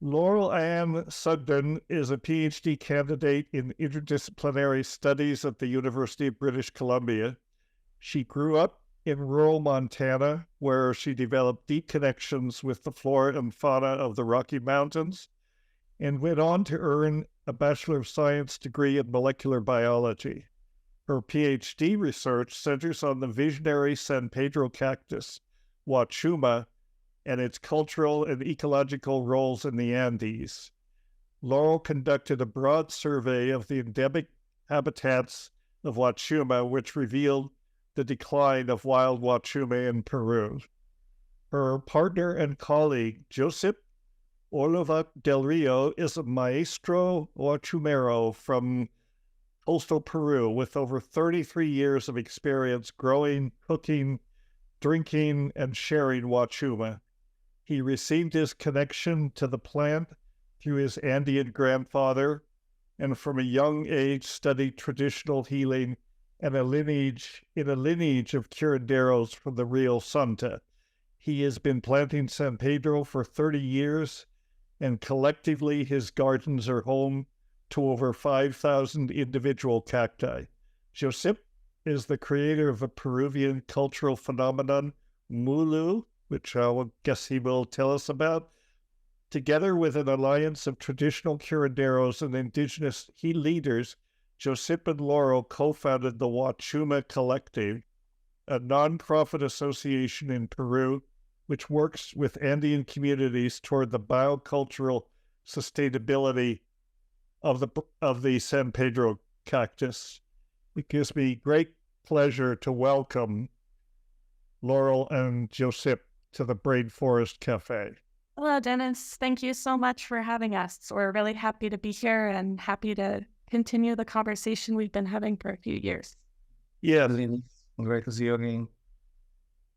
Laurel Ann Sugden is a PhD candidate in interdisciplinary studies at the University of British Columbia. She grew up in rural Montana, where she developed deep connections with the flora and fauna of the Rocky Mountains, and went on to earn a Bachelor of Science degree in molecular biology. Her PhD research centers on the visionary San Pedro cactus, Huachuma, and its cultural and ecological roles in the Andes. Laurel conducted a broad survey of the endemic habitats of Huachuma, which revealed the decline of wild Huachuma in Peru. Her partner and colleague, Josip Orlovac del Rio, is a Maestro Huachumero from coastal Peru with over 33 years of experience growing, cooking, drinking, and sharing Huachuma. He received his connection to the plant through his Andean grandfather, and from a young age studied traditional healing and a lineage of curanderos from the Rio Santa. He has been planting San Pedro for 30 years, and collectively his gardens are home to over 5,000 individual cacti. Josip is the creator of a Peruvian cultural phenomenon, Mulu, which I guess he will tell us about. Together with an alliance of traditional curanderos and indigenous leaders, Josip and Laurel co-founded the Huachuma Collective, a nonprofit association in Peru which works with Andean communities toward the biocultural sustainability of the San Pedro cactus. It gives me great pleasure to welcome Laurel and Josip to the Brain Forest Cafe. Hello, Dennis. Thank you so much for having us. We're really happy to be here and happy to continue the conversation we've been having for a few years. Yes. Great to see you again.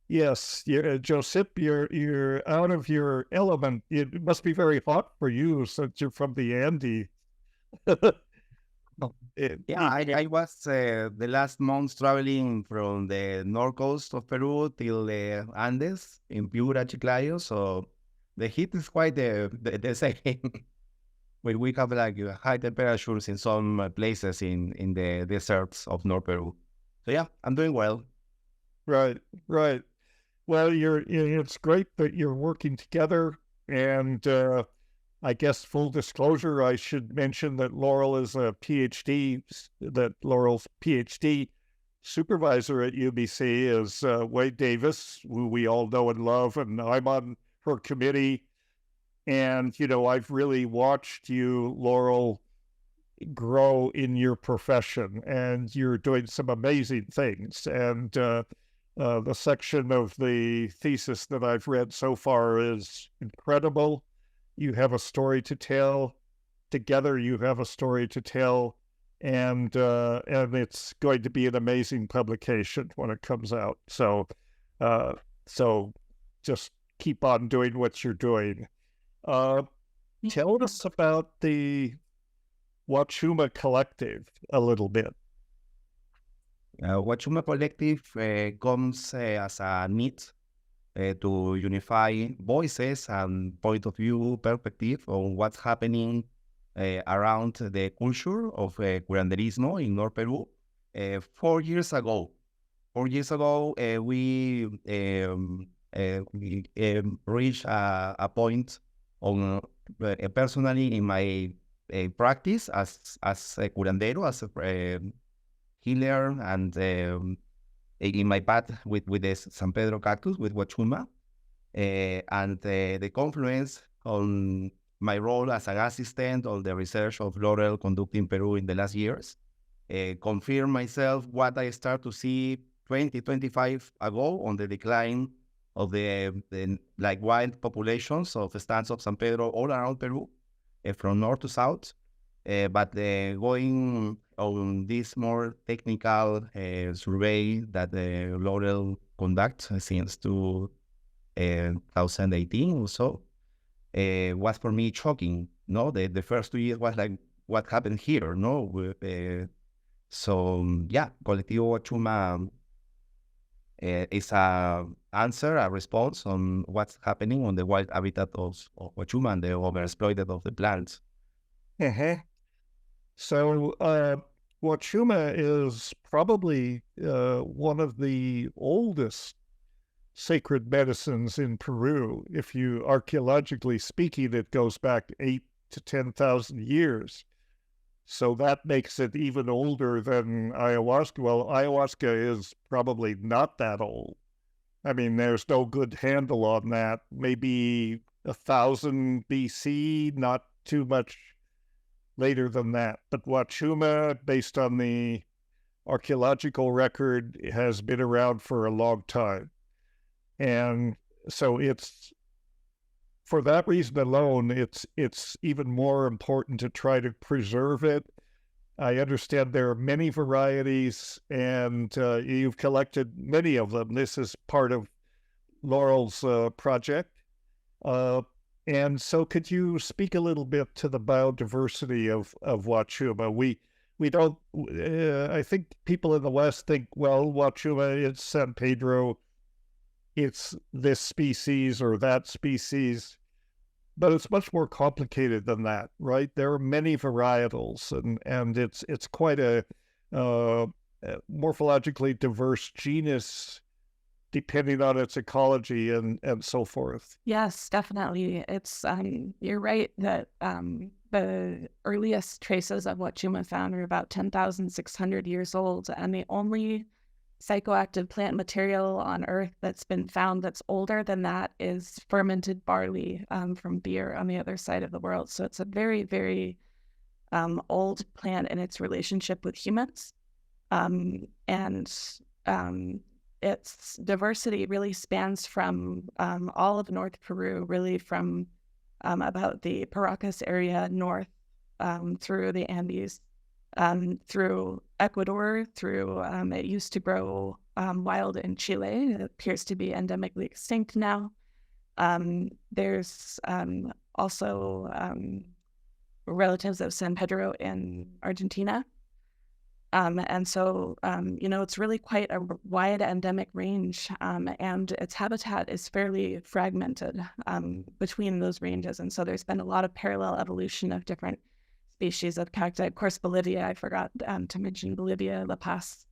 Yes, Josip, you're out of your element. It must be very hot for you since you're from the Andes. I was the last month traveling from the north coast of Peru till the Andes in Piura, Chiclayo. So the heat is quite the same. We have like high temperatures in some places in the deserts of North Peru. So yeah, I'm doing well. Right. Well, it's great that you're working together, and I guess full disclosure, I should mention that Laurel's PhD supervisor at UBC is Wade Davis, who we all know and love, and I'm on her committee. And, I've really watched you, Laurel, grow in your profession, and you're doing some amazing things. And the section of the thesis that I've read so far is incredible. You have a story to tell. Together, you have a story to tell, and it's going to be an amazing publication when it comes out. So just keep on doing what you're doing. Tell us about the Huachuma Collective a little bit. Huachuma Collective comes as a need to unify voices and point of view perspective on what's happening around the culture of curanderismo in North Peru. 4 years ago, we reached a point on personally in my practice as a curandero, as a healer, and in my path with the San Pedro cactus, with Huachuma, and the confluence on my role as an assistant on the research of Laurel conducted in Peru in the last years, confirm myself what I start to see 25 ago on the decline of the like wild populations of the stands of San Pedro all around Peru, from north to south. But going on this more technical survey that Laurel conducts since 2018 or so, was for me shocking. No, the first 2 years was like, what happened here? No, so yeah, Colectivo Huachuma is a answer, a response on what's happening on the wild habitat of Wachuma and the overexploited of the plants. Uh-huh. So Huachuma is probably one of the oldest sacred medicines in Peru. If you archaeologically speaking, it goes back 8 to 10,000 years. So that makes it even older than ayahuasca. Well, ayahuasca is probably not that old. I mean, there's no good handle on that. Maybe 1,000 BC, not too much later than that. But Huachuma, based on the archaeological record, has been around for a long time. And so it's, for that reason alone, it's even more important to try to preserve it. I understand there are many varieties, and you've collected many of them. This is part of Laurel's project. And so could you speak a little bit to the biodiversity of Huachuma? We don't, I think people in the West think, well, Huachuma, it's San Pedro, it's this species or that species, but it's much more complicated than that, right? There are many varietals, and it's quite a morphologically diverse genus, depending on its ecology and so forth. Yes, definitely. It's you're right that the earliest traces of Wachuma found are about 10,600 years old, and the only psychoactive plant material on Earth that's been found that's older than that is fermented barley from beer on the other side of the world. So it's a very, very old plant in its relationship with humans. And its diversity really spans from all of North Peru, really from about the Paracas area north through the Andes, through Ecuador, through it used to grow wild in Chile. It appears to be endemically extinct now. There's also relatives of San Pedro in Argentina. And so, it's really quite a wide endemic range, and its habitat is fairly fragmented between those ranges. And so there's been a lot of parallel evolution of different species of cacti. Of course, Bolivia, I forgot to mention Bolivia, La Paz.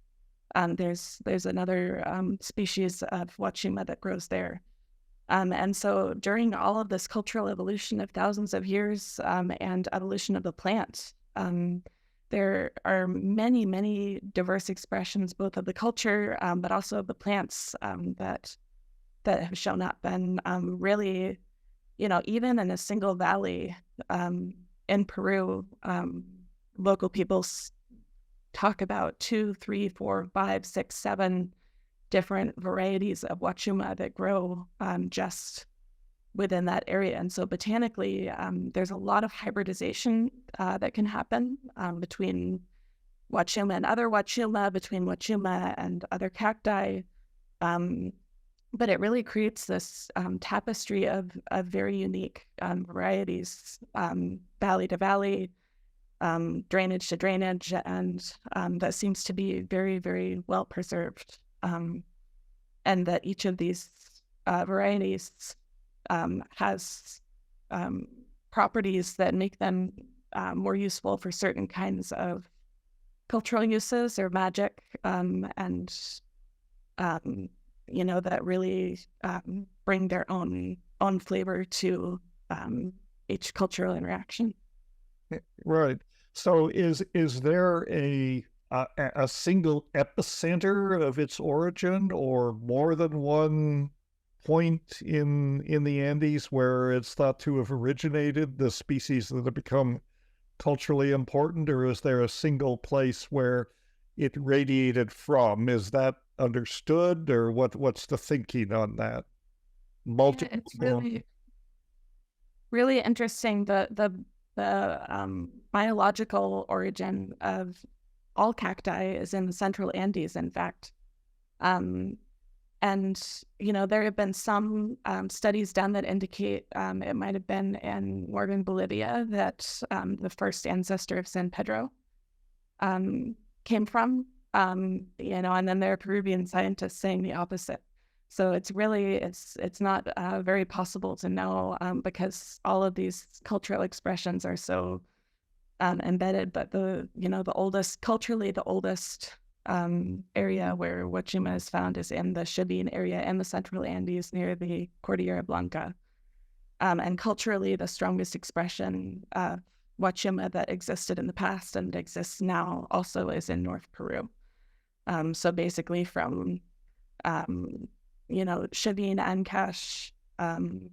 There's another species of Huachuma that grows there. And so during all of this cultural evolution of thousands of years and evolution of the plant, there are many, many diverse expressions, both of the culture, but also of the plants that have shown up. And really, even in a single valley in Peru, local people talk about 2, 3, 4, 5, 6, 7 different varieties of Huachuma that grow just within that area. And so botanically, there's a lot of hybridization that can happen between Huachuma and other Huachuma, between Huachuma and other cacti. But it really creates this tapestry of very unique varieties, valley to valley, drainage to drainage, and that seems to be very, very well preserved. And that each of these varieties has properties that make them more useful for certain kinds of cultural uses or magic, that really bring their own flavor to each cultural interaction. Right. So is there a single epicenter of its origin, or more than one point in the Andes where it's thought to have originated, the species that have become culturally important, or is there a single place where it radiated from? Is that understood, or what's the thinking on that? Multiple. It's really, really interesting. The biological origin of all cacti is in the central Andes, in fact. And, there have been some studies done that indicate it might have been in northern Bolivia that the first ancestor of San Pedro came from. And then there are Peruvian scientists saying the opposite. So it's not very possible to know because all of these cultural expressions are so embedded. But the oldest area where Huachuma is found is in the Sugden area in the central Andes near the Cordillera Blanca. And culturally, the strongest expression of Huachuma that existed in the past and exists now also is in North Peru. So basically from, Sugden, Ancash,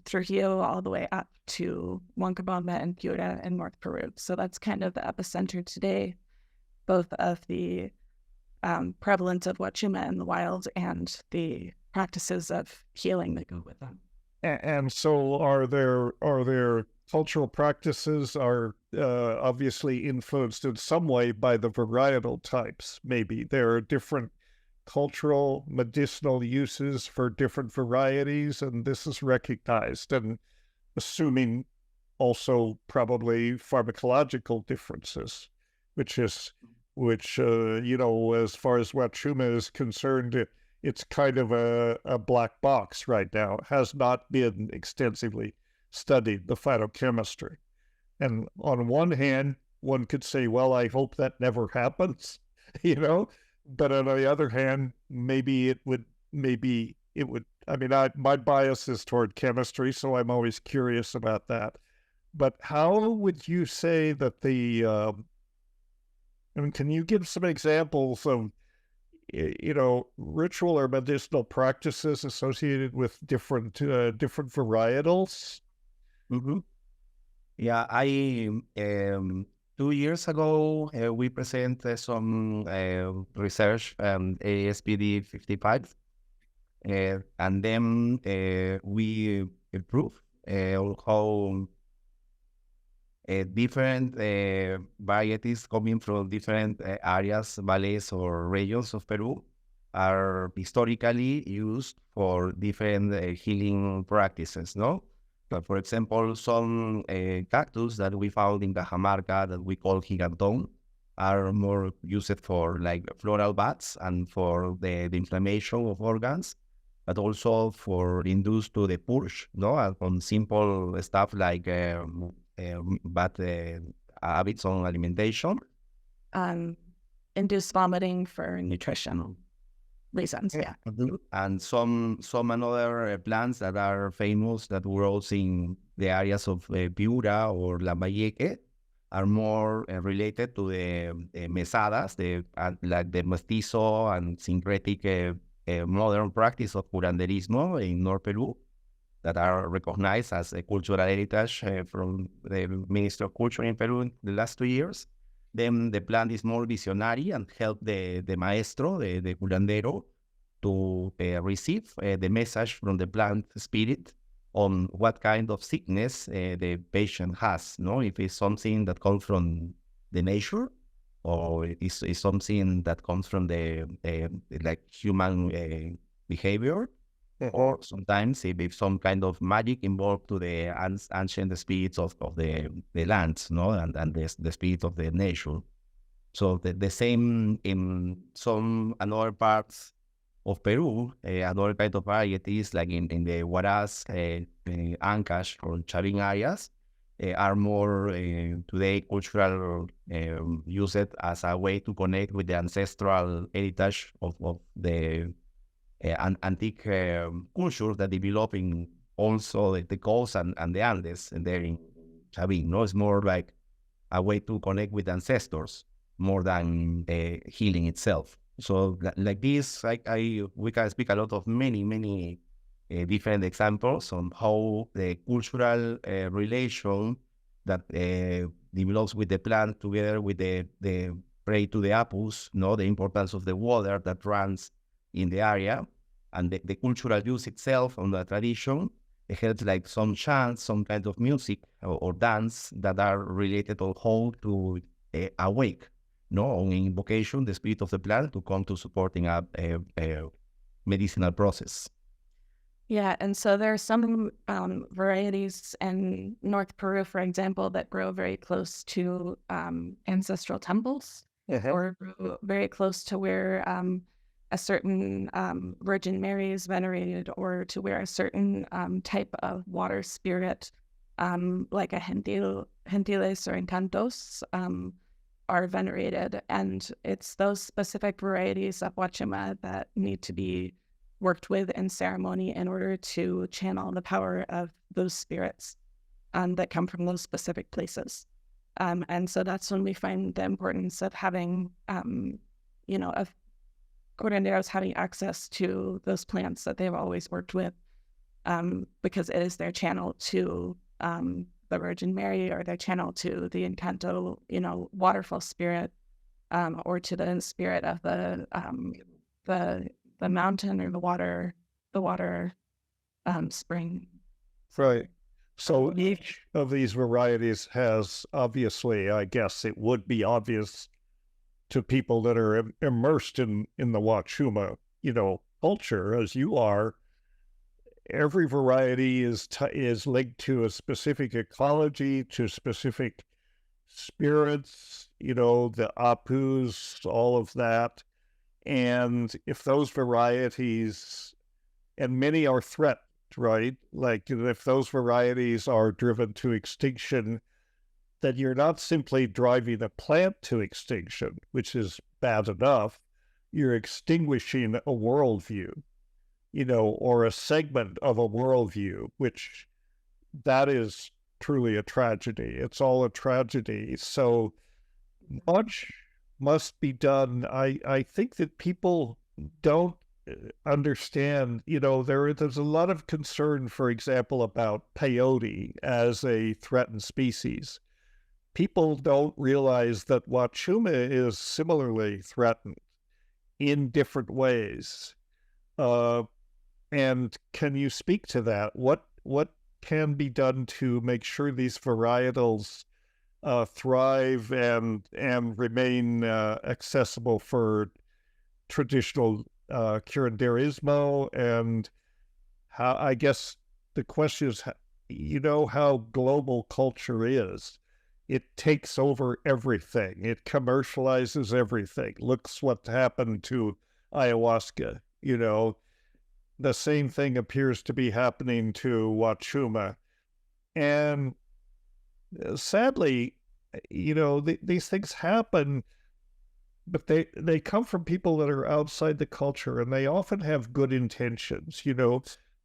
Trujillo, all the way up to Huancabamba and Piura in North Peru. So that's kind of the epicenter today, both of the prevalence of Huachuma in the wild and the practices of healing that go with them. And so are there cultural practices are obviously influenced in some way by the varietal types. Maybe there are different cultural medicinal uses for different varieties, and this is recognized, and assuming also probably pharmacological differences, which as far as Huachuma is concerned, it's kind of a black box right now. It has not been extensively studied, the phytochemistry. And on one hand, one could say, well, I hope that never happens, but on the other hand, maybe it would, my bias is toward chemistry, so I'm always curious about that. But how would you say that can you give some examples of, ritual or medicinal practices associated with different varietals? Mm-hmm. Yeah, 2 years ago, we presented some research on ASPD 55, and then we improved how different varieties coming from different areas, valleys, or regions of Peru are historically used for different healing practices, no? But for example, some cactus that we found in Cajamarca that we call giganton are more used for like floral baths and for the inflammation of organs, but also for induced to the purge, no? And on simple stuff like bad habits on alimentation. Induce vomiting for nutritional reasons, yeah. And some another plants that are famous that grows in the areas of Piura or Lambayeque are more related to the mesadas, like the mestizo and syncretic modern practice of curanderismo in North Peru that are recognized as a cultural heritage from the Ministry of Culture in Peru in the last 2 years. Then the plant is more visionary and help the maestro, the curandero, to receive the message from the plant spirit on what kind of sickness the patient has, no? If it's something that comes from the nature, or is something that comes from the like human behavior, or sometimes if some kind of magic involved to the ancient spirits of the lands, no, and the spirit of the nature. So the same in some another parts of Peru, another kind of varieties like in the Huaraz, Ancash, or Chavin areas are more today cultural used as a way to connect with the ancestral heritage of the antique culture that develop in also the coast and the Andes and there in Chavin. No, it's more like a way to connect with ancestors more than healing itself. So like this, we can speak a lot of many different examples on how the cultural relation that develops with the plant together with the prey to the apus, the importance of the water that runs in the area, and the cultural use itself on the tradition. It has like some chants, some kind of music or dance that are related or how to awake, on invocation, the spirit of the plant to come to supporting a medicinal process. Yeah, and so there are some varieties in North Peru, for example, that grow very close to ancestral temples. or grow very close to where a certain Virgin Mary is venerated, or to where a certain type of water spirit, like a gentiles or encantos, are venerated. And it's those specific varieties of Huachuma that need to be worked with in ceremony in order to channel the power of those spirits that come from those specific places. And so that's when we find the importance of having, of curanderos having access to those plants that they've always worked with, because it is their channel to the Virgin Mary, or their channel to the Encanto, waterfall spirit, or to the spirit of the mountain, or the water spring. Right. So each of these varieties has, obviously, I guess it would be obvious to people that are immersed in the Huachuma, culture, as you are. Every variety is linked to a specific ecology, to specific spirits, the apus, all of that. And if those varieties, and many are threatened, right? Like if those varieties are driven to extinction, then you're not simply driving a plant to extinction, which is bad enough. You're extinguishing a worldview, or a segment of a worldview, which that is truly a tragedy. It's all a tragedy. So much must be done. I think that people don't understand, there's a lot of concern, for example, about peyote as a threatened species. People don't realize that Huachuma is similarly threatened in different ways. And can you speak to that? What can be done to make sure these varietals thrive and remain accessible for traditional curanderismo? And how, I guess the question is, how global culture is. It takes over everything. It commercializes everything. Looks what happened to ayahuasca. The same thing appears to be happening to Huachuma. And sadly, these things happen, but they come from people that are outside the culture, and they often have good intentions.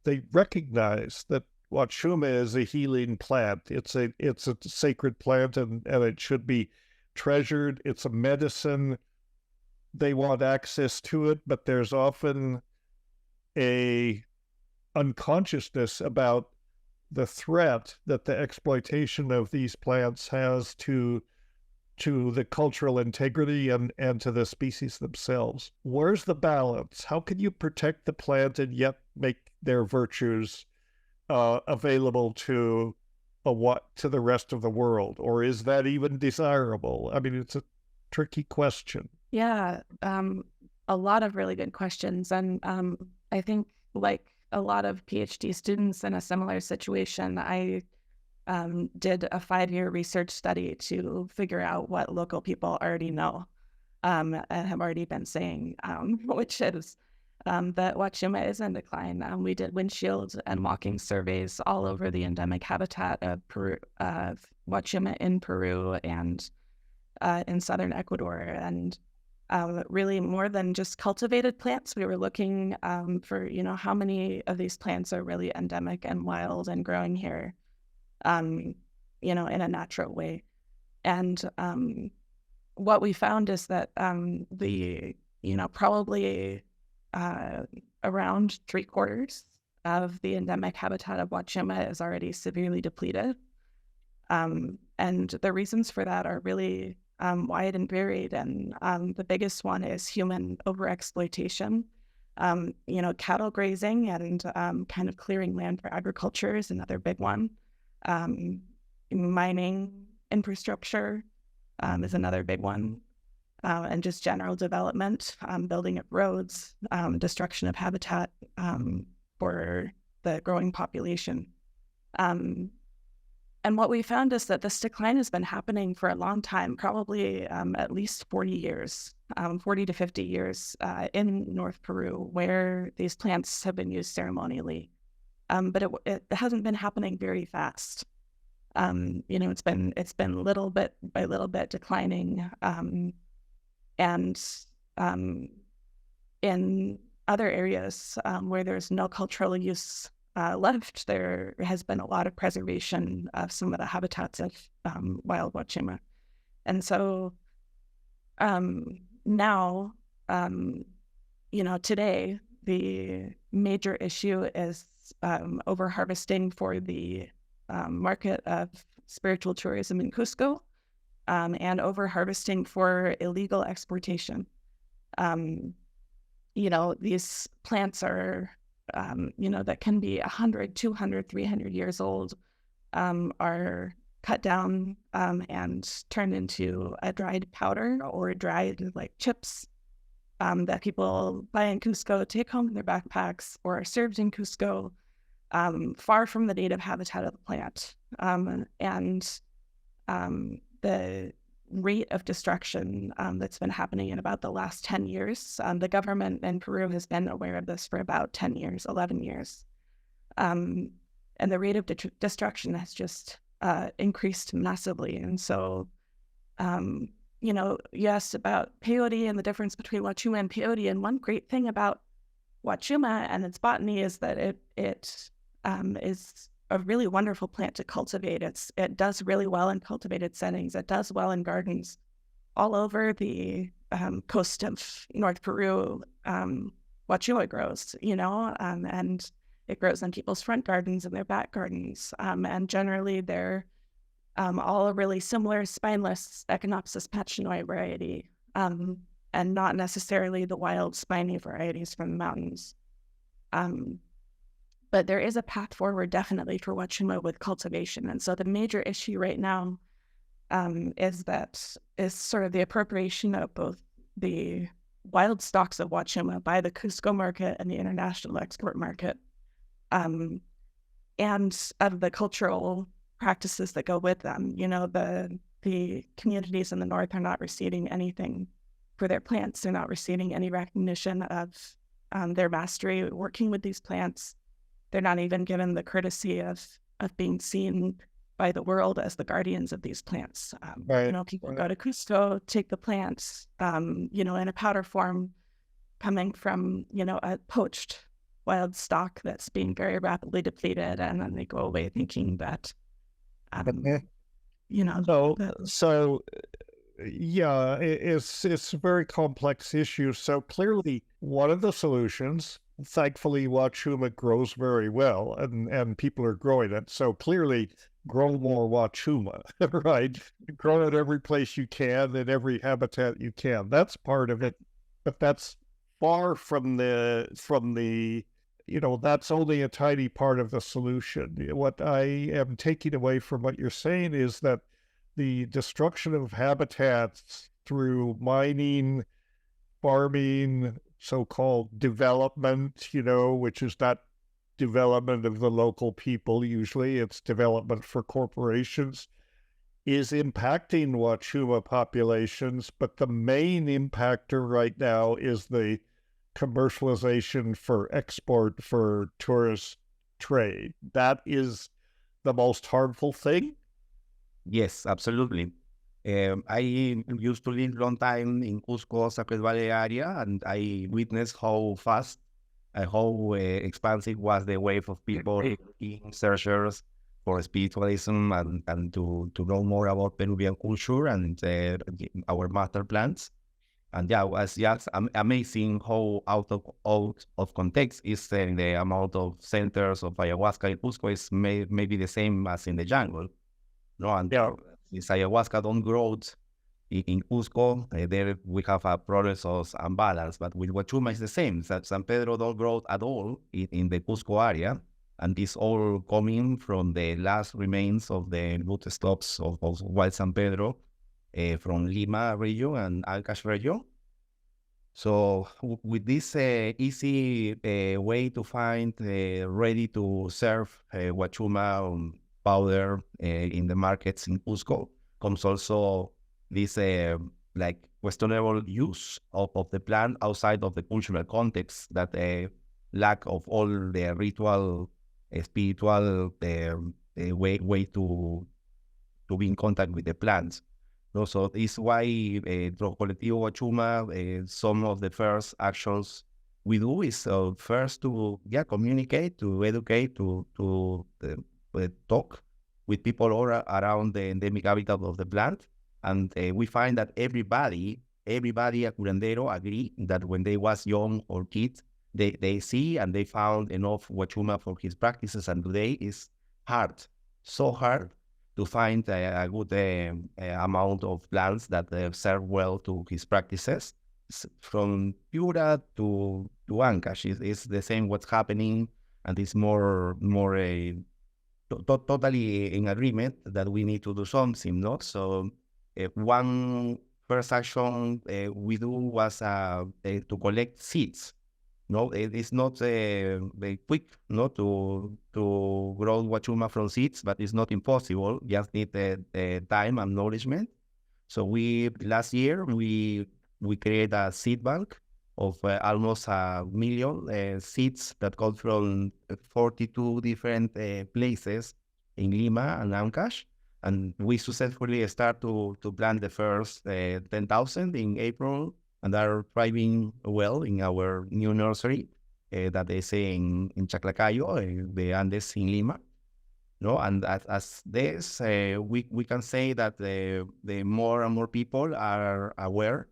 They recognize that Huachuma is a healing plant. It's a sacred plant, and it should be treasured. It's a medicine. They want access to it, but there's often a unconsciousness about the threat that the exploitation of these plants has to the cultural integrity and to the species themselves. Where's the balance? How can you protect the plant and yet make their virtues available to the rest of the world? Or is that even desirable? I mean, it's a tricky question. Yeah, a lot of really good questions. And I think, like a lot of PhD students in a similar situation, I did a 5-year research study to figure out what local people already know and have already been saying, which is that Huachuma is in decline. We did windshield and walking surveys all over the endemic habitat of Peru, Huachuma in Peru and in southern Ecuador. And really more than just cultivated plants, we were looking for, how many of these plants are really endemic and wild and growing here, in a natural way. And what we found is that probably around 3/4 of the endemic habitat of Huachuma is already severely depleted. And the reasons for that are really wide and varied. And the biggest one is human overexploitation. Cattle grazing and kind of clearing land for agriculture is another big one. Mining infrastructure is another big one. And just general development, building of roads, destruction of habitat for the growing population. And And what we found is that this decline has been happening for a long time, probably at least 40 years, 40 to 50 years in North Peru, where these plants have been used ceremonially. But it hasn't been happening very fast. It's been little bit by little bit declining. And in other areas where there's no cultural use left, there has been a lot of preservation of some of the habitats of wild Wachuma. And so now, today, the major issue is over-harvesting for the market of spiritual tourism in Cusco, and over-harvesting for illegal exportation. These plants are that can be 100, 200, 300 years old, are cut down and turned into a dried powder or dried like chips that people buy in Cusco, take home in their backpacks, or are served in Cusco, far from the native habitat of the plant. And the rate of destruction that's been happening in about the last 10 years. The government in Peru has been aware of this for about 10 years, 11 years. And the rate of destruction has just increased massively. And so, you asked about peyote and the difference between Wachuma and peyote. And one great thing about Wachuma and its botany is that it is a really wonderful plant to cultivate. It does really well in cultivated settings. It does well in gardens all over the coast of North Peru. Huachuma grows, and it grows in people's front gardens and their back gardens. And generally they're all a really similar spineless Echinopsis pachinoi variety, and not necessarily the wild spiny varieties from the mountains. But there is a path forward definitely for Huachuma with cultivation. And so the major issue right now is sort of the appropriation of both the wild stocks of Huachuma by the Cusco market and the international export market, and of the cultural practices that go with them. The communities in the north are not receiving anything for their plants. They're not receiving any recognition of their mastery working with these plants. They're not even given the courtesy of being seen by the world as the guardians of these plants. Right. People go to Cusco, take the plants, in a powder form, coming from, a poached wild stock that's being very rapidly depleted, and then they go away thinking that, it's a very complex issue. So clearly, one of the solutions, thankfully, Huachuma grows very well, and people are growing it. So clearly, grow more Huachuma, right? Grow it every place you can, in every habitat you can. That's part of it, but that's far from the that's only a tiny part of the solution. What I am taking away from what you're saying is that the destruction of habitats through mining, farming, so-called development, which is not development of the local people. Usually it's development for corporations, is impacting Huachuma populations. But the main impactor right now is the commercialization for export for tourist trade. That is the most harmful thing. Yes, absolutely. I used to live long time in Cusco, Sacred Valley area, and I witnessed how fast and how expansive was the wave of people, searchers for spiritualism and to know more about Peruvian culture and our master plants. And it was just amazing how out of context is the amount of centers of ayahuasca in Cusco is maybe the same as in the jungle. No, and since ayahuasca don't grow in Cusco, there we have a process of imbalance. But with Huachuma, it's the same. That San Pedro don't grow at all in the Cusco area, and this all coming from the last remains of the root stocks of wild San Pedro from Lima region and Ancash region. So with this easy way to find ready to serve Huachuma powder in the markets in Cusco, comes also this like questionable use of the plant outside of the cultural context, that lack of all the ritual, spiritual way to be in contact with the plants. No, so this is why Colectivo Huachuma, some of the first actions we do is first to communicate, to educate, to talk with people all around the endemic habitat of the plant. And we find that everybody at Curandero agree that when they was young or kids, they see and they found enough Huachuma for his practices. And today is hard, so hard to find a good amount of plants that serve well to his practices. From Piura to Ancash, it's the same what's happening, and it's more totally in agreement that we need to do something, no? So one first action we do was to collect seeds. No, it is not very quick, no, to grow Huachuma from seeds, but it's not impossible. Just need time and nourishment. So last year we created a seed bank of almost 1 million seeds that come from 42 different places in Lima and Ancash. And we successfully start to plant the first 10,000 in April, and are thriving well in our new nursery that is in Chaclacayo, the Andes in Lima. No, and as this, we can say that the more and more people are aware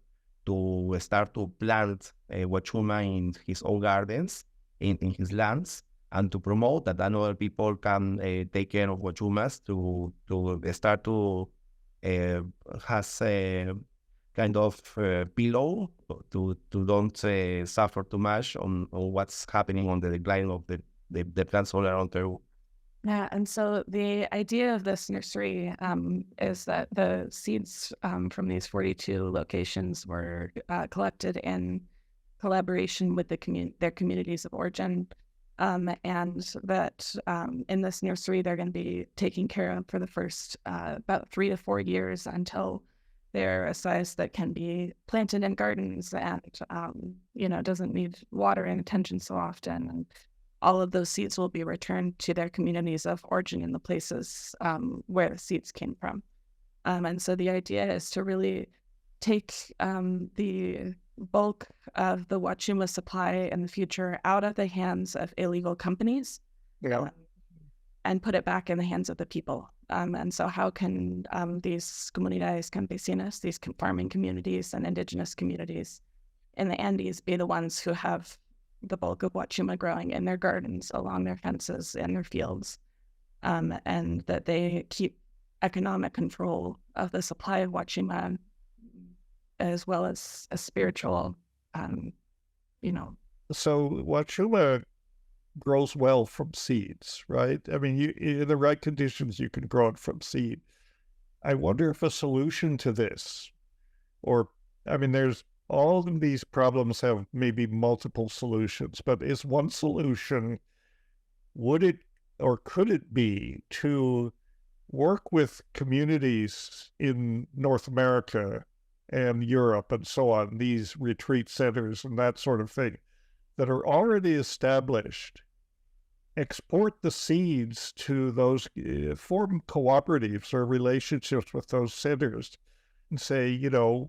to start to plant Huachuma in his own gardens, in his lands, and to promote that other people can take care of Huachumas to start to has kind of pillow to don't suffer too much on what's happening on the decline of the plants all around Peru. Yeah, and so the idea of this nursery is that the seeds from these 42 locations were collected in collaboration with their communities of origin, and that in this nursery they're going to be taken care of for the first about 3 to 4 years until they're a size that can be planted in gardens and doesn't need water and attention so often. And all of those seeds will be returned to their communities of origin in the places where the seeds came from. And so the idea is to really take the bulk of the Huachuma supply in the future out of the hands of illegal companies, and put it back in the hands of the people. And so how can these comunidades campesinas, these farming communities and indigenous communities in the Andes be the ones who have the bulk of Huachuma growing in their gardens, along their fences, in their fields, and that they keep economic control of the supply of Huachuma, as well as a spiritual, So Huachuma grows well from seeds, right? I mean, in the right conditions, you can grow it from seed. I wonder if a solution to this, there's all of these problems have maybe multiple solutions, but is one solution, would it or could it be to work with communities in North America and Europe and so on, these retreat centers and that sort of thing, that are already established, export the seeds to those, form cooperatives or relationships with those centers and say,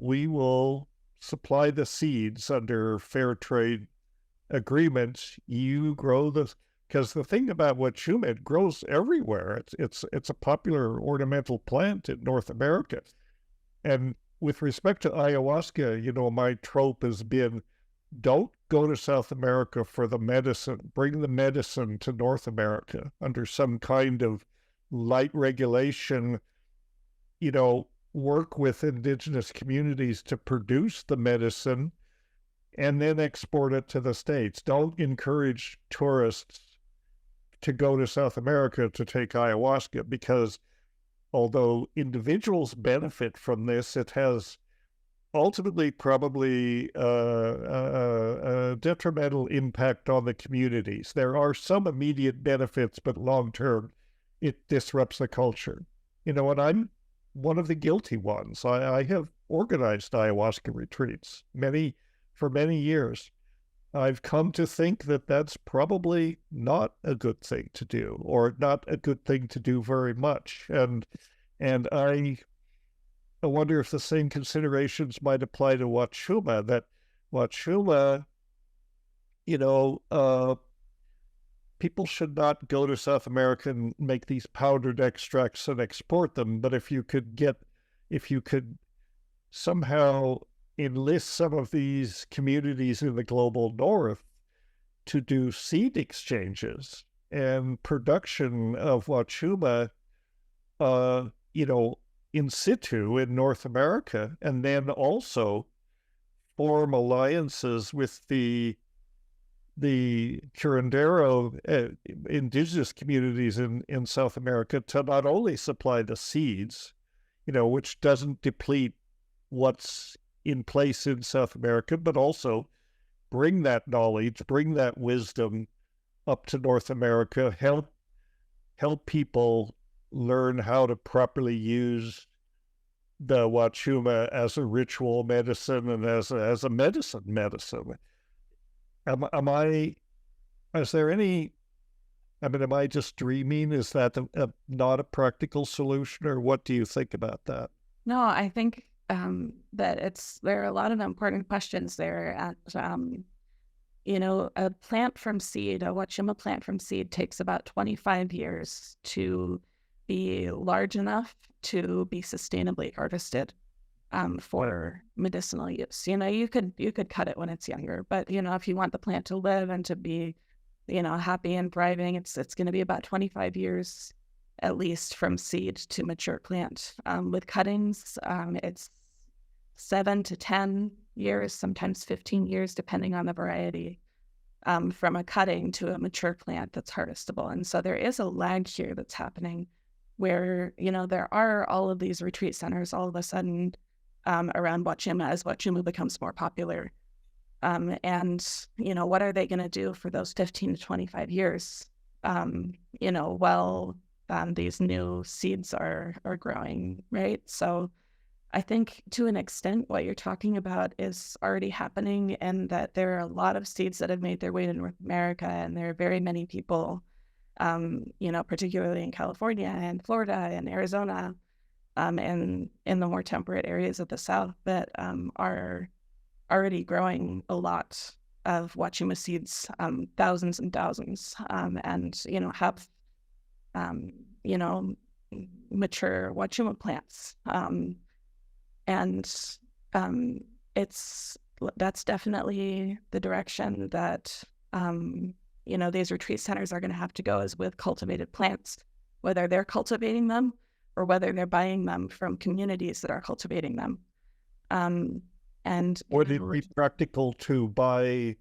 we will supply the seeds under fair trade agreements. You grow this, because the thing about Huachuma, it grows everywhere. It's a popular ornamental plant in North America. And with respect to ayahuasca, my trope has been, don't go to South America for the medicine. Bring the medicine to North America under some kind of light regulation, work with indigenous communities to produce the medicine and then export it to the States. Don't encourage tourists to go to South America to take ayahuasca, because although individuals benefit from this, it has ultimately probably a detrimental impact on the communities. There are some immediate benefits, but long-term, it disrupts the culture. And I'm one of the guilty ones. I have organized ayahuasca retreats for many years. I've come to think that that's probably not a good thing to do, or not a good thing to do very much. And I wonder if the same considerations might apply to Wachuma, that Wachuma, people should not go to South America and make these powdered extracts and export them. But if you could somehow enlist some of these communities in the global north to do seed exchanges and production of Wachuma, in situ in North America, and then also form alliances with the curandero indigenous communities in South America to not only supply the seeds, which doesn't deplete what's in place in South America, but also bring that knowledge, bring that wisdom up to North America, help people learn how to properly use the Wachuma as a ritual medicine and as a medicine. Am I just dreaming? Is that not a practical solution, or what do you think about that? No, I think that there are a lot of important questions there. And, a plant from seed, a Huachuma plant from seed, takes about 25 years to be large enough to be sustainably harvested for medicinal use. You could cut it when it's younger, but if you want the plant to live and to be, happy and thriving, it's going to be about 25 years at least from seed to mature plant. With cuttings, it's 7 to 10 years, sometimes 15 years, depending on the variety, from a cutting to a mature plant that's harvestable. And so there is a lag here that's happening where, there are all of these retreat centers all of a sudden around Wachuma as Wachuma becomes more popular. And, what are they going to do for those 15 to 25 years, while these new seeds are growing, right? So I think to an extent what you're talking about is already happening, and that there are a lot of seeds that have made their way to North America, and there are very many people, particularly in California and Florida and Arizona, and in the more temperate areas of the South, that are already growing a lot of Huachuma seeds, thousands and thousands, and have mature Huachuma plants, and that's definitely the direction that these retreat centers are going to have to go, is with cultivated plants, whether they're cultivating them or whether they're buying them from communities that are cultivating them. And would it be practical to buy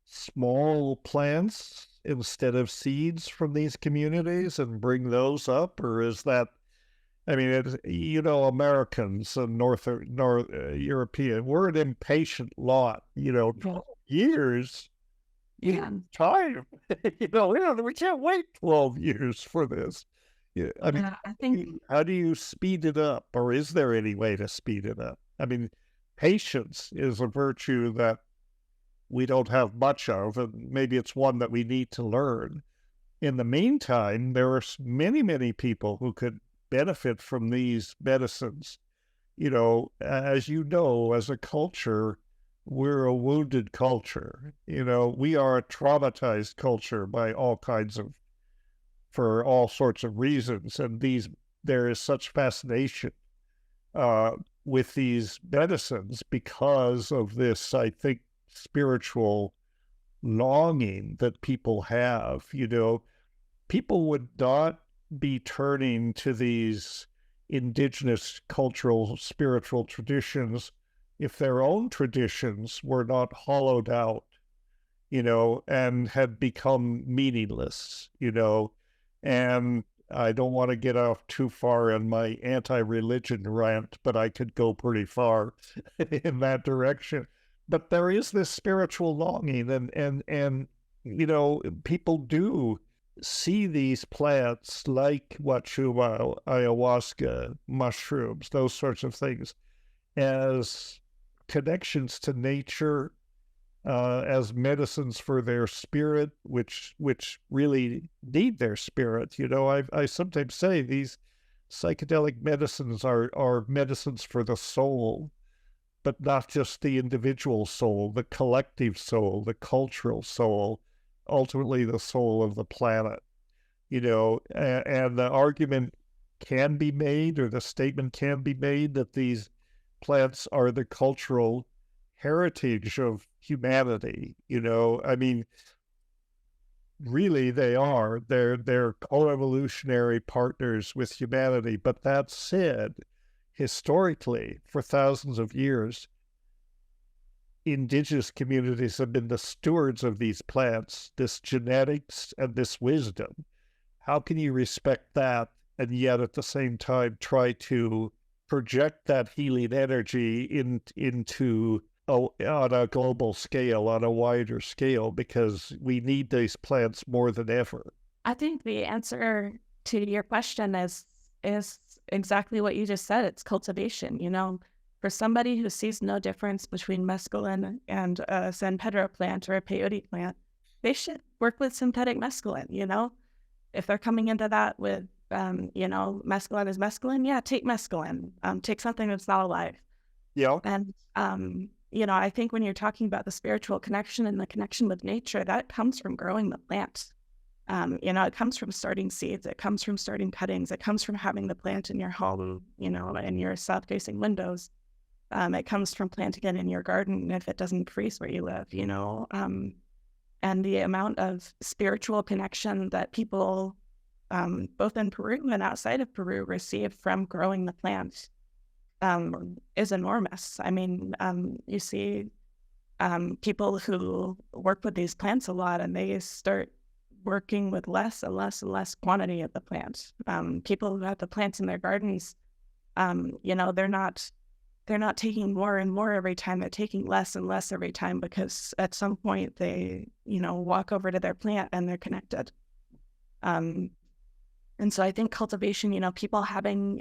small plants instead of seeds from these communities and bring those up? Or is that, Americans and North European, we're an impatient lot, 12 years. Yeah. Time. We can't wait 12 years for this. Yeah. I think, how do you speed it up? Or is there any way to speed it up? Patience is a virtue that we don't have much of, and maybe it's one that we need to learn. In the meantime, there are many, many people who could benefit from these medicines. As as a culture, we're a wounded culture. We are a traumatized culture for all sorts of reasons. And there is such fascination with these medicines because of this, I think, spiritual longing that people have. People would not be turning to these indigenous cultural spiritual traditions if their own traditions were not hollowed out, and had become meaningless, and I don't want to get off too far in my anti-religion rant, but I could go pretty far in that direction. But there is this spiritual longing, and people do see these plants like Wachuma, ayahuasca, mushrooms, those sorts of things as connections to nature, as medicines for their spirit, which really need their spirit. You know, I sometimes say these psychedelic medicines are medicines for the soul, but not just the individual soul, the collective soul, the cultural soul, ultimately the soul of the planet. You know, and the argument can be made, or the statement can be made, that these plants are the cultural heritage of humanity. You know, I mean, really they are. They're co-evolutionary partners with humanity. But that said, historically, for thousands of years, indigenous communities have been the stewards of these plants, this genetics and this wisdom. How can you respect that and yet at the same time try to project that healing energy into on a global scale, on a wider scale, because we need these plants more than ever? I think the answer to your question is exactly what you just said. It's cultivation. You know, for somebody who sees no difference between mescaline and a San Pedro plant or a peyote plant, they should work with synthetic mescaline. You know, if they're coming into that with you know, mescaline is mescaline, yeah, take mescaline. Take something that's not alive. Yeah. And you know, I think when you're talking about the spiritual connection and the connection with nature, that comes from growing the plant. You know, it comes from starting seeds. It comes from starting cuttings. It comes from having the plant in your home, you know, in your south-facing windows. It comes from planting it in your garden if it doesn't freeze where you live, you know. And the amount of spiritual connection that people, both in Peru and outside of Peru, receive from growing the plant is enormous. I mean, you see people who work with these plants a lot, and they start working with less and less and less quantity of the plant. People who have the plants in their gardens, you know, they're not taking more and more every time. They're taking less and less every time, because at some point they, you know, walk over to their plant and they're connected. And so I think cultivation, you know, people having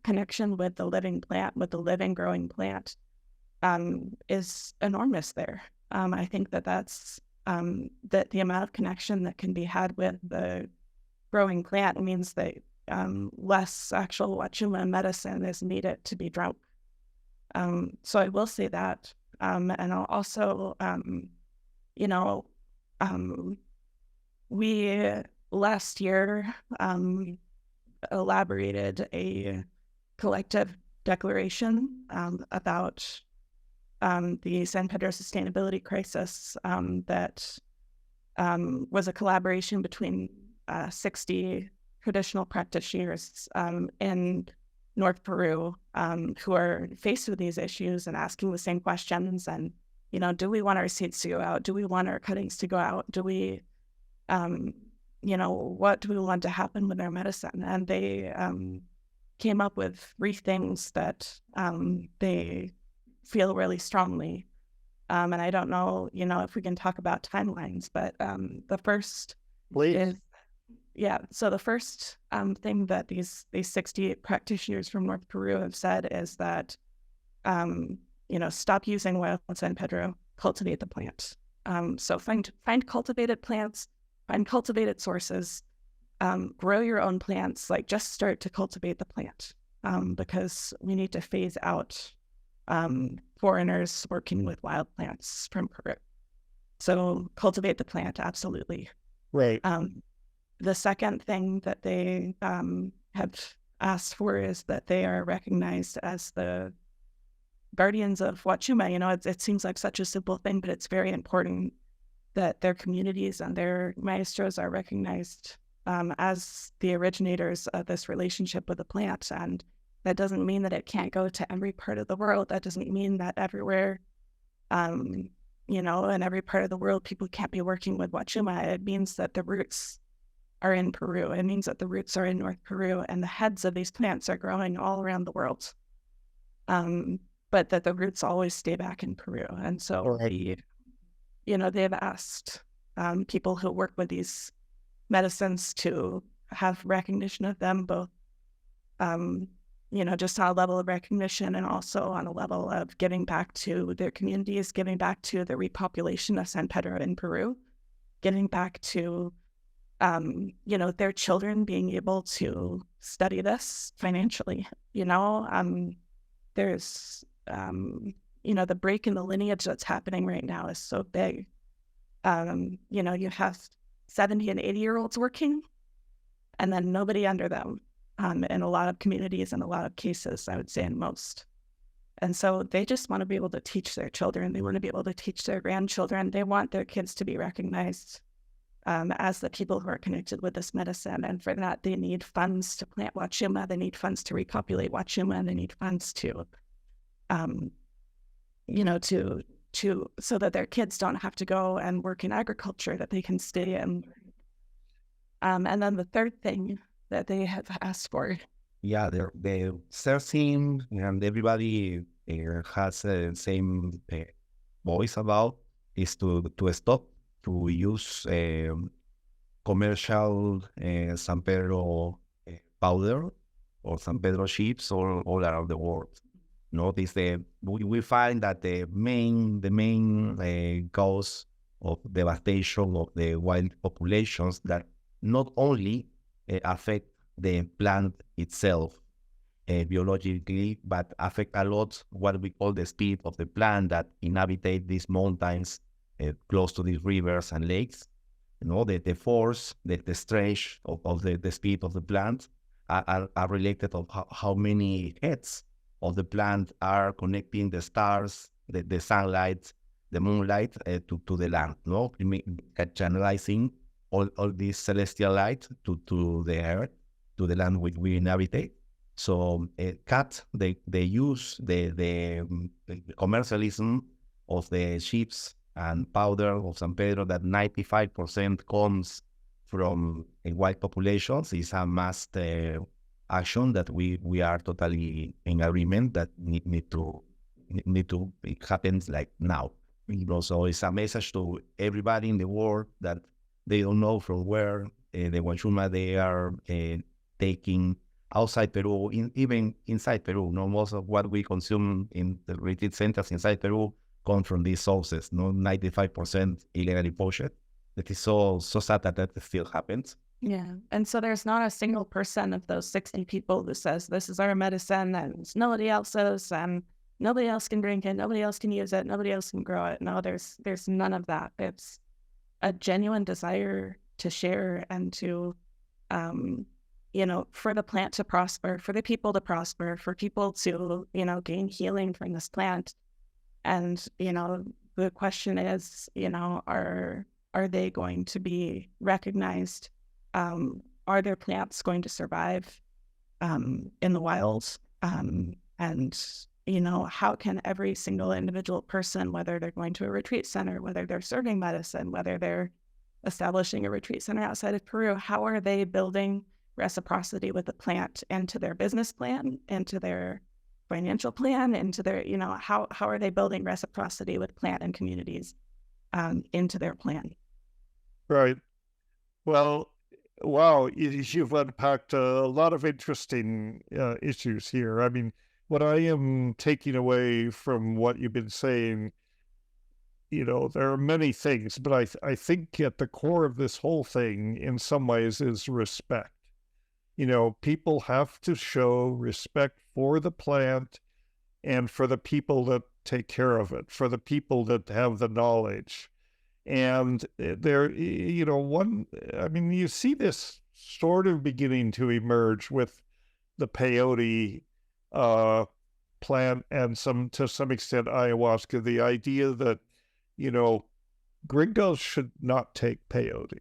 connection with the living plant, with the living growing plant, is enormous there. I think that's that the amount of connection that can be had with the growing plant means that less actual Huachuma medicine is needed to be drunk. So I will say that. And I'll also, you know, we last year elaborated a collective declaration about the San Pedro sustainability crisis that was a collaboration between 60 traditional practitioners in North Peru who are faced with these issues and asking the same questions. And, you know, do we want our seeds to go out? Do we want our cuttings to go out? Do we, you know, what do we want to happen with our medicine? And they came up with 3 things that they feel really strongly. And I don't know, you know, if we can talk about timelines, but the first is, yeah. So the first thing that these 60 practitioners from North Peru have said is that, you know, stop using wild San Pedro, cultivate the plant. So find cultivated plants, find cultivated sources, grow your own plants, like just start to cultivate the plant, because we need to phase out foreigners working with wild plants from Peru. So cultivate the plant, absolutely. Right. The second thing that they have asked for is that they are recognized as the guardians of Wachuma. You know, it seems like such a simple thing, but it's very important that their communities and their maestros are recognized as the originators of this relationship with the plant. And that doesn't mean that it can't go to every part of the world. That doesn't mean that everywhere, you know, in every part of the world, people can't be working with Wachuma. It means that the roots are in Peru. It means that the roots are in North Peru, and the heads of these plants are growing all around the world. But that the roots always stay back in Peru. And so, you know, they've asked people who work with these medicines to have recognition of them, both, just on a level of recognition and also on a level of giving back to their communities, giving back to the repopulation of San Pedro in Peru, giving back to, their children being able to study this financially. There's, the break in the lineage that's happening right now is so big. You have 70 and 80-year-olds working, and then nobody under them in a lot of communities, in a lot of cases, I would say in most. And so they just want to be able to teach their children. They want to be able to teach their grandchildren. They want their kids to be recognized as the people who are connected with this medicine. And for that, they need funds to plant Wachuma. They need funds to repopulate Wachuma. And they need funds to so that their kids don't have to go and work in agriculture, that they can stay in. And then the third thing that they have asked for. Yeah, the third thing, and everybody has the same voice about, is to stop to use commercial San Pedro powder or San Pedro chips all around the world. Notice we find that the main cause of devastation of the wild populations that not only affect the plant itself biologically, but affect a lot what we call the speed of the plant that inhabit these mountains close to these rivers and lakes. The force, the stretch of the speed of the plant are related of how many heads of the plant are connecting the stars, the sunlight, the moonlight to the land, channelizing all this celestial light to the earth, to the land which we inhabit. So they use the commercialism of the chips and powder of San Pedro that 95% comes from white populations is a must action that we are totally in agreement that need to it happens like now. So it's a message to everybody in the world that they don't know from where the Wachuma they are taking outside Peru, even inside Peru. Most of what we consume in the retreat centers inside Peru come from these sources. 95% illegally poached. That is so sad that still happens. Yeah. And so there's not a single person of those 60 people who says, this is our medicine and nobody else's, and nobody else can drink it, nobody else can use it, nobody else can grow it. No, there's none of that. It's a genuine desire to share and to, for the plant to prosper, for the people to prosper, for people to, gain healing from this plant. And, the question is, are they going to be recognized? Are their plants going to survive in the wild? And, how can every single individual person, whether they're going to a retreat center, whether they're serving medicine, whether they're establishing a retreat center outside of Peru, how are they building reciprocity with the plant into their business plan, into their financial plan, into their, how are they building reciprocity with plant and communities into their plan? Right. Well, wow, you've unpacked a lot of interesting issues here. I mean, what I am taking away from what you've been saying, there are many things, but I think at the core of this whole thing, in some ways, is respect. People have to show respect for the plant and for the people that take care of it, for the people that have the knowledge. And you see this sort of beginning to emerge with the peyote plant and to some extent ayahuasca, the idea that, gringos should not take peyote,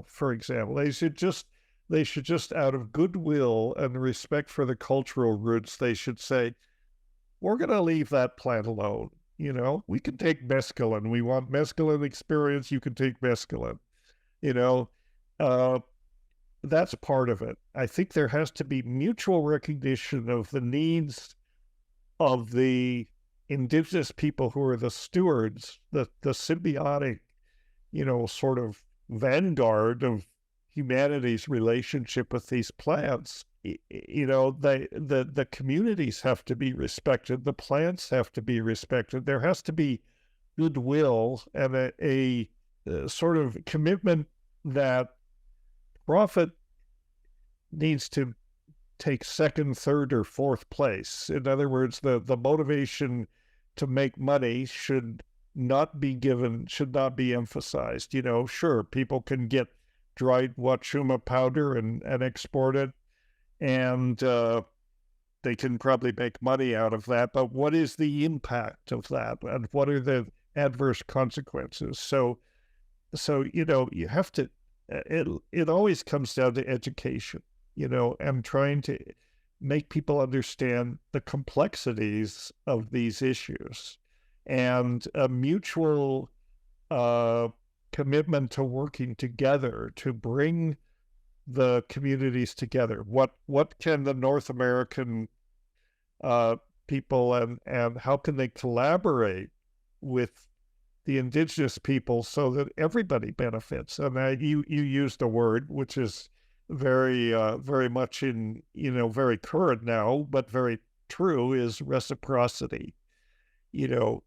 for example. They should just out of goodwill and respect for the cultural roots, they should say, we're going to leave that plant alone. We can take mescaline. We want mescaline experience. You can take mescaline. That's part of it. I think there has to be mutual recognition of the needs of the indigenous people who are the stewards, the symbiotic, sort of vanguard of humanity's relationship with these plants. The communities have to be respected. The plants have to be respected. There has to be goodwill and a sort of commitment that profit needs to take second, third, or fourth place. In other words, the motivation to make money should not be emphasized. Sure, people can get dried Huachuma powder and export it, and they can probably make money out of that. But what is the impact of that, and what are the adverse consequences? So you have to. It always comes down to education, and trying to make people understand the complexities of these issues, and a mutual commitment to working together to bring the communities together. What can the North American people and how can they collaborate with the indigenous people so that everybody benefits? And you used a word which is very much in very current now, but very true, is reciprocity.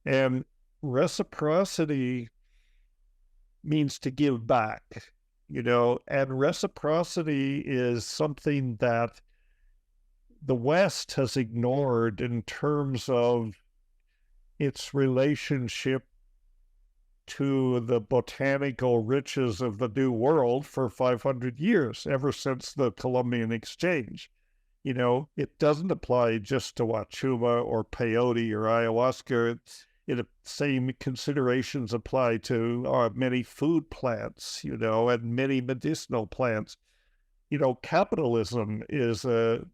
And reciprocity means to give back. And reciprocity is something that the West has ignored in terms of its relationship to the botanical riches of the New World for 500 years, ever since the Columbian Exchange. It doesn't apply just to Wachuma or peyote or ayahuasca. The same considerations apply to many food plants, and many medicinal plants. Capitalism is the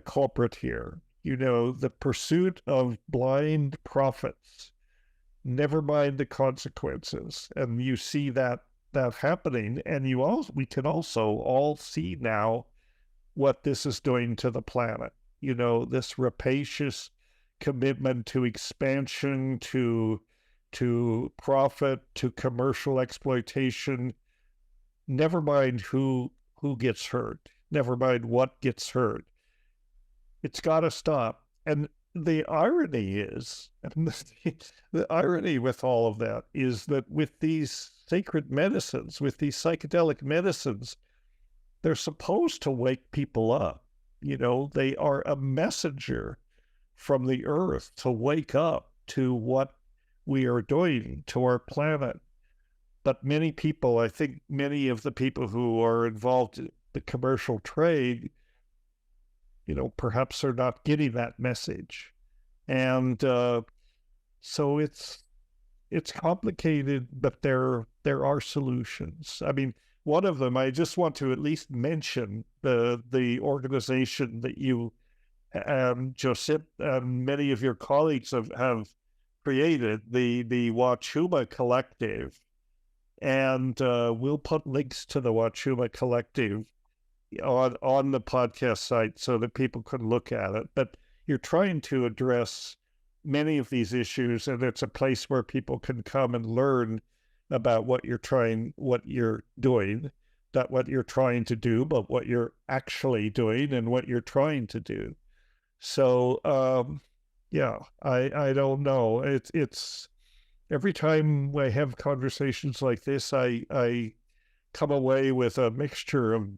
culprit here. The pursuit of blind profits, never mind the consequences. And you see that happening. And we can also all see now what this is doing to the planet. This rapacious commitment to expansion, to profit, to commercial exploitation. Never mind who gets hurt. Never mind what gets hurt. It's got to stop. And the irony is, and the irony with all of that is that with these sacred medicines, with these psychedelic medicines, they're supposed to wake people up. They are a messenger from the earth to wake up to what we are doing to our planet. But many people, I think many of the people who are involved in the commercial trade, perhaps are not getting that message. And so it's complicated, but there are solutions. I mean, one of them, I just want to at least mention the organization that you, Josip, and many of your colleagues have created, the Huachuma Collective. And we'll put links to the Huachuma Collective on the podcast site so that people can look at it. But you're trying to address many of these issues, and it's a place where people can come and learn about what you're doing, not what you're trying to do, but what you're actually doing and what you're trying to do. So, I don't know. It's every time I have conversations like this, I come away with a mixture of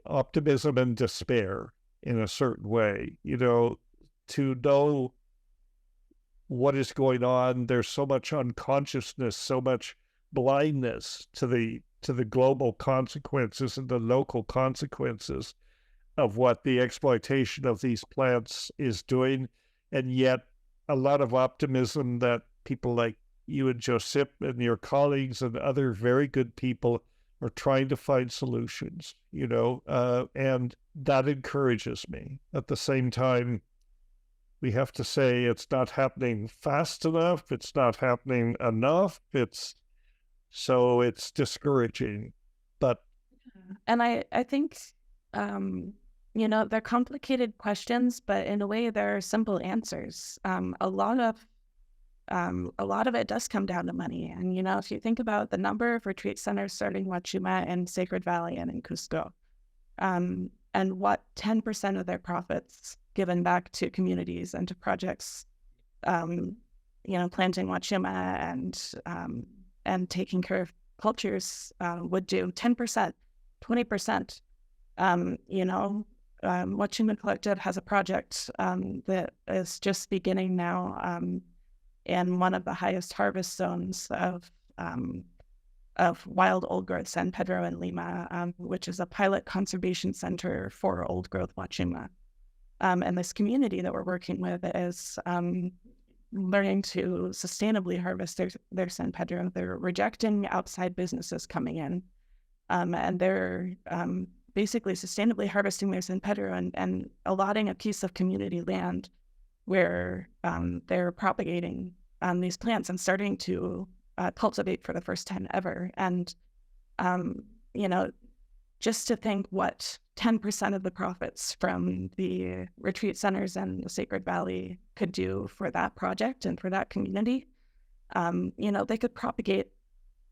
optimism and despair in a certain way. To know what is going on, there's so much unconsciousness, so much blindness to the global consequences and the local consequences of what the exploitation of these plants is doing, and yet a lot of optimism that people like you and Josip and your colleagues and other very good people are trying to find solutions, and that encourages me. At the same time, we have to say it's not happening fast enough, it's not happening enough, it's discouraging. But and I think they're complicated questions, but in a way they're simple answers. A lot of a lot of it does come down to money. And, you know, if you think about the number of retreat centers starting Huachuma and Sacred Valley and in Cusco, and what 10% of their profits given back to communities and to projects, you know, planting Huachuma and taking care of cultures would do 10%, 20%. You know, Huachuma Collective has a project that is just beginning now in one of the highest harvest zones of wild old growth San Pedro in Lima, which is a pilot conservation center for old growth Huachuma. And this community that we're working with is learning to sustainably harvest their San Pedro. They're rejecting outside businesses coming in, and they're basically sustainably harvesting their San Pedro and allotting a piece of community land where they're propagating these plants and starting to cultivate for the first time ever. And, you know, just to think what 10% of the profits from the retreat centers and the Sacred Valley could do for that project and for that community, you know, they could propagate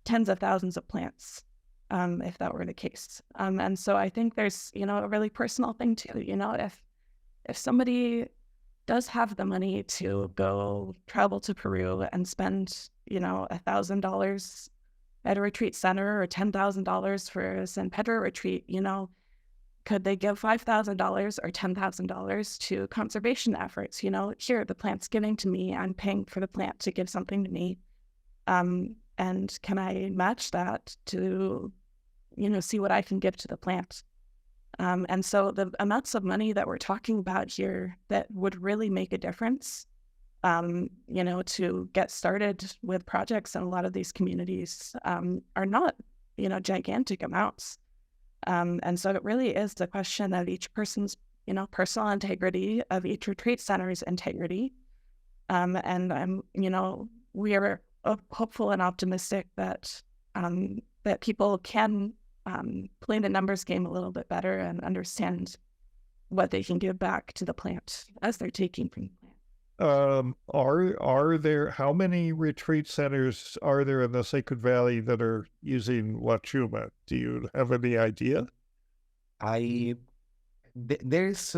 tens of thousands of plants if that were the case. And so I think there's, you know, a really personal thing too. You know, if somebody does have the money to go travel to Peru and spend, you know, $1,000 at a retreat center or $10,000 for a San Pedro retreat, you know, could they give $5,000 or $10,000 to conservation efforts? You know, here, the plant's giving to me, I'm paying for the plant to give something to me. And can I match that to, you know, see what I can give to the plant? And so the amounts of money that we're talking about here that would really make a difference, you know, to get started with projects in a lot of these communities are not, you know, gigantic amounts. And so it really is the question of each person's, you know, personal integrity, of each retreat center's integrity. And you know, we are hopeful and optimistic that that people can play the numbers game a little bit better and understand what they can give back to the plant as they're taking from the plant. Are there, how many retreat centers are there in the Sacred Valley that are using Huachuma? Do you have any idea? There's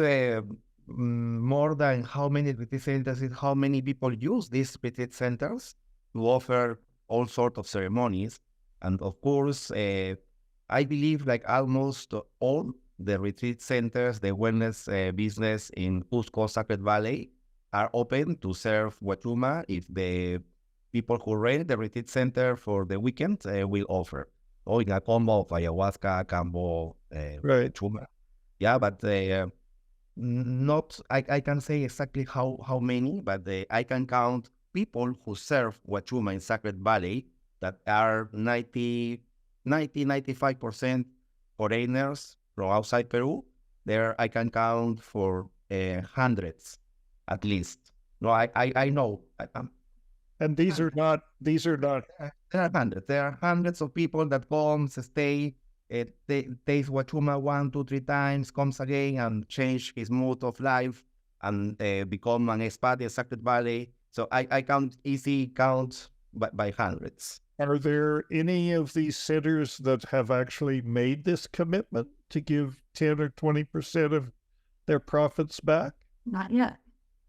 more than how many retreat centers, how many people use these retreat centers to offer all sorts of ceremonies. And of course, I believe like almost all the retreat centers, the wellness business in Cusco Sacred Valley are open to serve Huachuma if the people who rent the retreat center for the weekend will offer. Or in a combo of ayahuasca, combo, Right. Huachuma. Yeah, but not, I can say exactly how many, but I can count people who serve Huachuma in Sacred Valley that are 95% foreigners from outside Peru. There I can count for hundreds at least. No, I know. And these are not. There are hundreds. There are hundreds of people that comes, stay, taste Huachuma 1, 2, 3 times, comes again and change his mood of life and become an expat in Sacred Valley. So I count by hundreds. Are there any of these centers that have actually made this commitment to give 10 or 20% of their profits back? Not yet.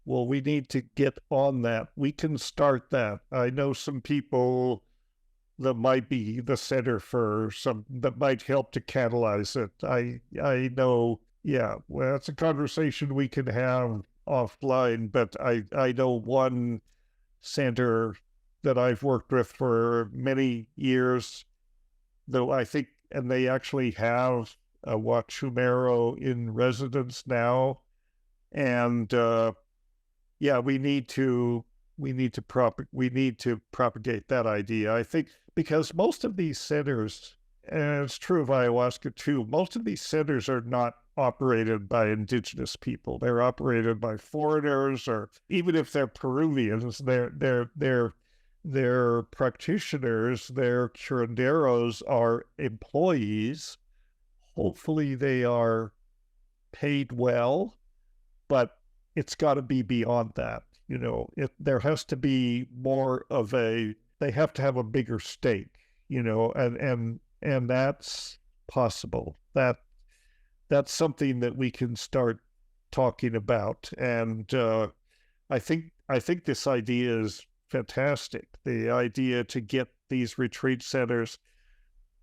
Well, we need to get on that. We can start that. I know some people that might be the center for some, that might help to catalyze it. I know, yeah, well, it's a conversation we can have offline, but I know one center that I've worked with for many years, though I think, and they actually have a Huachumero in residence now. And yeah, we need to propagate that idea. I think because most of these centers, and it's true of ayahuasca too, most of these centers are not operated by indigenous people. They're operated by foreigners, or even if they're Peruvians, their practitioners, their curanderos are employees. Hopefully they are paid well, but it's got to be beyond that. There has to be more of they have to have a bigger stake, and that's possible. That's something that we can start talking about. And I think this idea is fantastic. The idea to get these retreat centers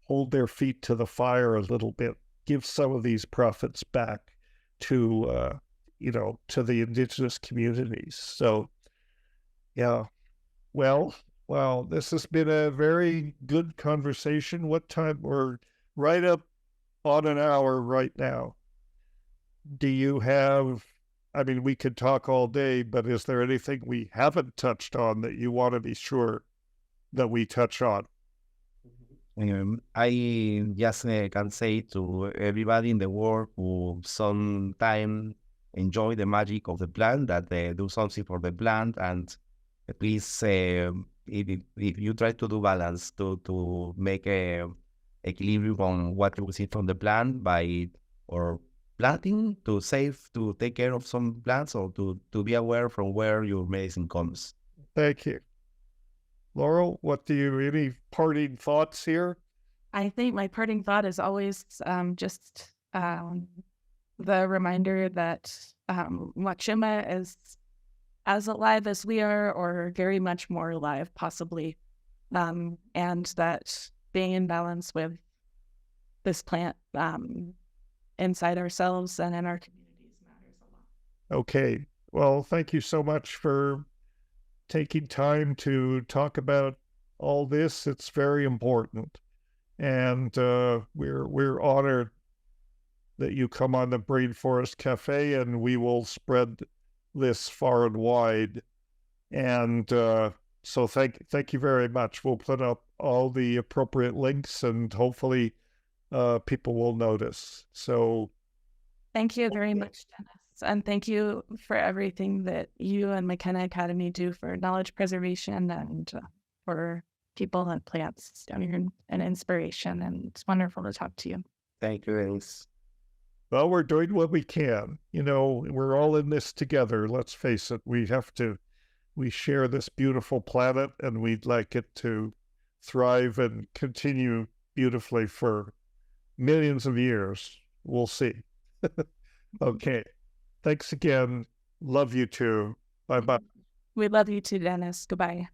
hold their feet to the fire a little bit, give some of these profits back to to the indigenous communities. So yeah, well, this has been a very good conversation. What time? We're right up on an hour right now. Do you have, I mean, we could talk all day, but is there anything we haven't touched on that you want to be sure that we touch on? I just can say to everybody in the world who sometime enjoy the magic of the plant that they do something for the plant, and please, if you try to do balance to make a equilibrium on what you receive from the plant by or planting to take care of some plants, or to be aware from where your medicine comes. Thank you. Laurel, any parting thoughts here? I think my parting thought is always just the reminder that Wachuma is as alive as we are, or very much more alive, possibly, and that being in balance with this plant inside ourselves and in our communities matters a lot. Okay. Well, thank you so much for taking time to talk about all this. It's very important. And we're honored that you come on the Brain Forest Cafe, and we will spread this far and wide. And so thank you very much. We'll put up all the appropriate links, and hopefully people will notice. So thank you very much, Dennis. And thank you for everything that you and McKenna Academy do for knowledge preservation and for people and plants down here, and inspiration. And it's wonderful to talk to you. Thank you, Dennis. Well, we're doing what we can. We're all in this together. Let's face it. We share this beautiful planet, and we'd like it to thrive and continue beautifully for millions of years. We'll see. Okay. Thanks again. Love you too. Bye-bye. We love you too, Dennis. Goodbye.